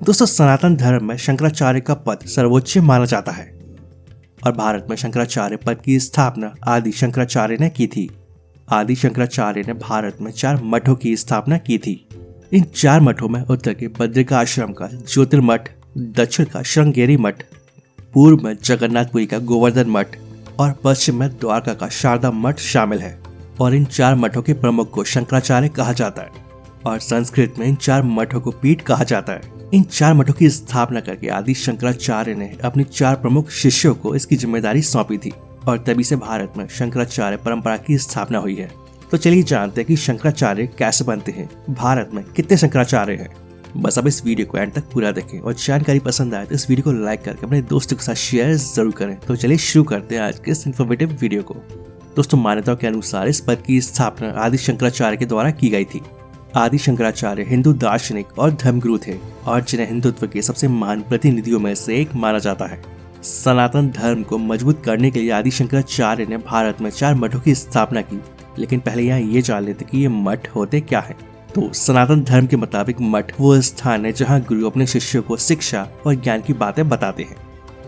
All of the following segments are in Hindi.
दोस्तों, सनातन धर्म में शंकराचार्य का पद सर्वोच्च माना जाता है और भारत में शंकराचार्य पद की स्थापना आदि शंकराचार्य ने की थी। आदि शंकराचार्य ने भारत में 4 मठों की स्थापना की थी। इन 4 मठों में उत्तर के बद्रिका आश्रम का ज्योतिर्मठ, दक्षिण का श्रृंगेरी मठ, पूर्व में जगन्नाथपुरी का गोवर्धन मठ और पश्चिम में द्वारका का शारदा मठ शामिल है। और इन 4 मठों के प्रमुख को शंकराचार्य कहा जाता है और संस्कृत में इन 4 मठों को पीठ कहा जाता है। इन 4 मठों की स्थापना करके आदि शंकराचार्य ने अपने 4 प्रमुख शिष्यों को इसकी जिम्मेदारी सौंपी थी और तभी से भारत में शंकराचार्य परंपरा की स्थापना हुई है। तो चलिए जानते हैं कि शंकराचार्य कैसे बनते हैं, भारत में कितने शंकराचार्य हैं। बस अब इस वीडियो को एंड तक पूरा देखें और जानकारी पसंद आए तो इस वीडियो को लाइक करके अपने दोस्तों के साथ शेयर जरूर करें। तो चलिए शुरू करते हैं आज के इस इन्फॉर्मेटिव वीडियो को। दोस्तों, मान्यताओं के अनुसार इस पद की स्थापना आदि शंकराचार्य के द्वारा की गई थी। आदि शंकराचार्य हिंदू दार्शनिक और धर्मगुरु थे और जिन्हें हिंदुत्व के सबसे महान प्रतिनिधियों में से एक माना जाता है। सनातन धर्म को मजबूत करने के लिए आदि शंकराचार्य ने भारत में 4 मठों की स्थापना की। लेकिन पहले यहाँ ये जान लेते कि ये मठ होते क्या है। तो सनातन धर्म के मुताबिक मठ वो स्थान है जहाँ गुरु अपने शिष्यों को शिक्षा और ज्ञान की बातें बताते हैं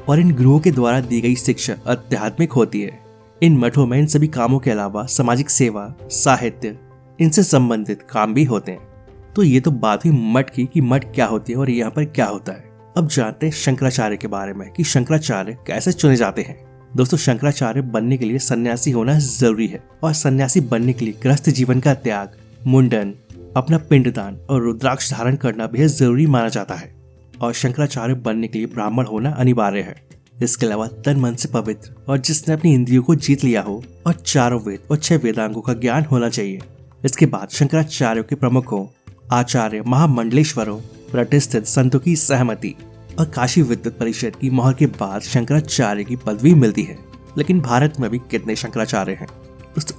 और इन गुरुओं के द्वारा दी गई शिक्षा आध्यात्मिक होती है। इन मठों में इन सभी कामों के अलावा सामाजिक सेवा, साहित्य, इनसे संबंधित काम भी होते हैं। तो ये तो बात हुई मठ की कि मठ क्या होती है और यहाँ पर क्या होता है। अब जानते हैं शंकराचार्य के बारे में कि शंकराचार्य कैसे चुने जाते हैं। दोस्तों, शंकराचार्य बनने के लिए सन्यासी होना जरूरी है और सन्यासी बनने के लिए गृहस्थ जीवन का त्याग, मुंडन, अपना पिंडदान और रुद्राक्ष धारण करना भी जरूरी माना जाता है। और शंकराचार्य बनने के लिए ब्राह्मण होना अनिवार्य है। इसके अलावा तन मन से पवित्र और जिसने अपनी इंद्रियों को जीत लिया हो और 4 वेद और 6 वेदांगों का ज्ञान होना चाहिए। इसके बाद शंकराचार्यों के प्रमुखों आचार्य महामंडलेश्वरों, प्रतिष्ठित संतों की सहमति और काशी विद्वत परिषद की मोहर के बाद शंकराचार्य की पदवी मिलती है। लेकिन भारत में भी कितने शंकराचार्य हैं।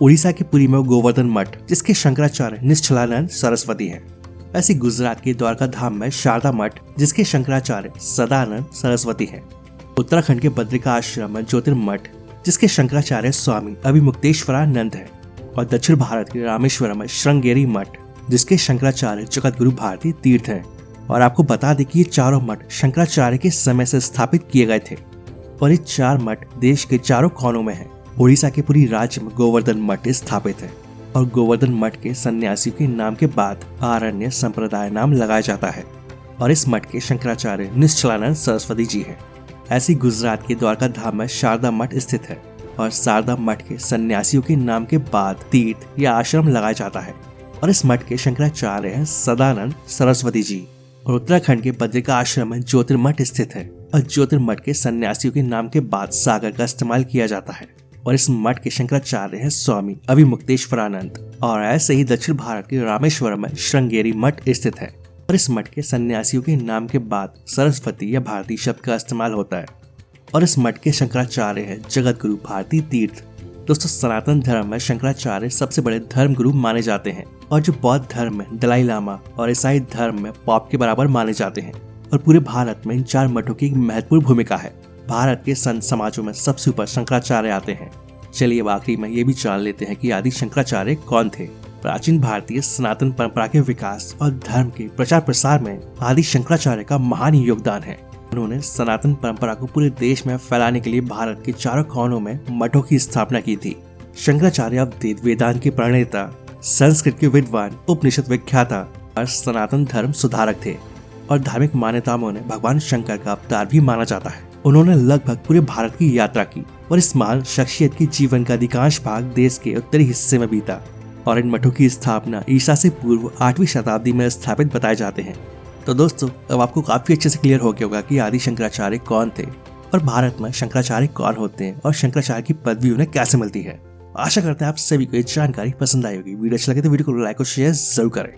उड़ीसा के पुरी में गोवर्धन मठ, जिसके शंकराचार्य निश्चलानंद सरस्वती हैं। ऐसी गुजरात के द्वारका धाम में शारदा मठ, जिसके शंकराचार्य सदानंद सरस्वती हैं। उत्तराखंड के बद्रिका आश्रम में ज्योतिर्मठ, जिसके शंकराचार्य स्वामी अभिमुक्तेश्वरानंद हैं। और दक्षिण भारत के रामेश्वरम में श्रृंगेरी मठ, जिसके शंकराचार्य जगत गुरु भारती तीर्थ हैं। और आपको बता दें कि ये चारों मठ शंकराचार्य के समय से स्थापित किए गए थे और ये 4 मठ देश के चारों कोनों में हैं। उड़ीसा के पूरी राज्य में गोवर्धन मठ स्थापित है और गोवर्धन मठ के सन्यासियों के नाम के बाद आरण्य संप्रदाय नाम लगाया जाता है और इस मठ के शंकराचार्य निश्चलानंद सरस्वती जी हैं। ऐसी गुजरात के द्वारका धाम में शारदा मठ स्थित है और शारदा मठ के सन्यासियों के नाम के बाद तीर्थ या आश्रम लगाया जाता है और इस मठ के शंकराचार्य हैं सदानंद सरस्वती जी। और उत्तराखंड के बद्रिका आश्रम में ज्योतिर्मठ स्थित है और ज्योतिर्मठ के सन्यासियों के नाम के बाद सागर का इस्तेमाल किया जाता है और इस मठ के शंकराचार्य हैं स्वामी अभिमुक्तेश्वरानंद। और ऐसे ही दक्षिण भारत के रामेश्वरम में श्रृंगेरी मठ स्थित है और इस मठ के सन्यासियों के नाम के बाद सरस्वती या भारती शब्द का इस्तेमाल होता है और इस मठ के शंकराचार्य हैं जगत गुरु भारती तीर्थ। दोस्तों, सनातन धर्म में शंकराचार्य सबसे बड़े धर्म गुरु माने जाते हैं और जो बौद्ध धर्म में दलाई लामा और ईसाई धर्म में पॉप के बराबर माने जाते हैं। और पूरे भारत में इन 4 मठों की एक महत्वपूर्ण भूमिका है। भारत के संत समाजों में सबसे ऊपर शंकराचार्य आते हैं। चलिए अब आखिरी में ये भी जान लेते हैं कि आदि शंकराचार्य कौन थे। प्राचीन भारतीय सनातन परंपरा के विकास और धर्म के प्रचार प्रसार में आदि शंकराचार्य का महान योगदान है। उन्होंने सनातन परंपरा को पूरे देश में फैलाने के लिए भारत के चारों कोनों में मठों की स्थापना की थी। शंकराचार्य अद्वैत वेदांत के प्रणेता, संस्कृत के विद्वान, उपनिषद विख्याता और सनातन धर्म सुधारक थे और धार्मिक मान्यताओं में भगवान शंकर का अवतार भी माना जाता है। उन्होंने लगभग पूरे भारत की यात्रा की और इस महान शख्सियत के जीवन का अधिकांश भाग देश के उत्तरी हिस्से में बीता और इन मठों की स्थापना ईसा से पूर्व 8वीं शताब्दी में स्थापित बताए जाते हैं। तो दोस्तों, अब आपको काफी अच्छे से क्लियर हो गया होगा कि आदि शंकराचार्य कौन थे और भारत में शंकराचार्य कौन होते हैं और शंकराचार्य की पदवी उन्हें कैसे मिलती है। आशा करते हैं आप सभी को ये जानकारी पसंद आई होगी। वीडियो अच्छा लगे तो वीडियो को लाइक और शेयर जरूर करें।